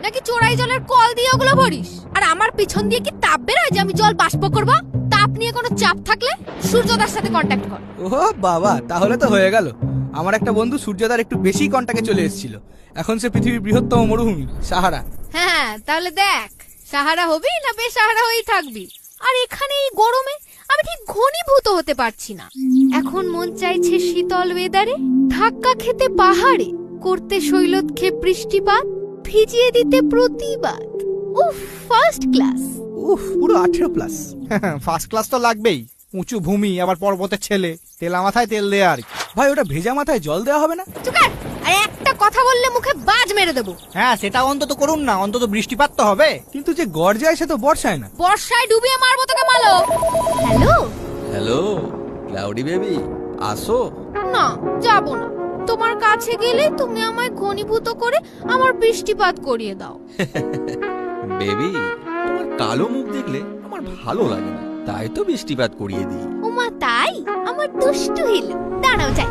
নাকি চোরাই জলের কল দিয়ে ওগুলো ভরিস? আর আমার পিছন দিয়ে কি তাপ বেরোয় যে আমি জল বাষ্প করব? তাপ নিয়ে কোনো চাপ থাকলে সূর্যদার সাথে কন্ট্যাক্ট কর। ও বাবা, তাহলে তো হয়ে গেল। আমার একটা বন্ধু সূর্যদার একটু বেশি কন্টাক্টে চলে এসেছিল। এখন সে পৃথিবীর বৃহত্তম মরুভূমি সাহারা। হ্যাঁ, তাহলে দেখ সাহারা হবি না বেসাহারা হয়েই থাকবি। আর এখানে এই গরমে আমি ঠিক ঘনীভূত হতে পারছি না। এখন মন চাইছে শীতল ওয়েদারে ধাক্কা খেতে পাহাড়ে, করতে শৈলতক্ষে বৃষ্টিপাত, ভিজিয়ে দিতে প্রতিবাদ। উফ, ফার্স্ট ক্লাস। উফ, পুরো 18+। ফার্স্ট ক্লাস তো লাগবেই। উঁচু ভূমি, আবার পর্বতের ছেলে, তেলা মাথায় তেল দেয়া আর কি। ভাই, ওটা ভেজা মাথায় জল দেওয়া হবে না? চুকার, আর একটা কথা বললে মুখে বাজ মেরে দেবো। হ্যাঁ, সেটা অন্তত করুন না, অন্তত বৃষ্টিপাত তো হবে। কিন্তু যে গর্জায় সে তো বর্ষায় না। বর্ষায় ডুবিয়ে মারবো তোকে মালো। হ্যালো। হ্যালো ক্লাউডি বেবি, আসো। না, যাব না। তোমার কাছে গেলে তুমি আমায় ঘনীভূত করে আমার বৃষ্টিপাত করিয়ে দাও। বেবি, তোমার কালো মুখ দেখলে আমার ভালো লাগে না, তাই তো বৃষ্টিপাত করিয়ে দিই। ওমা তাই? আমার দুষ্টু হিল। দাঁড়াও যাই।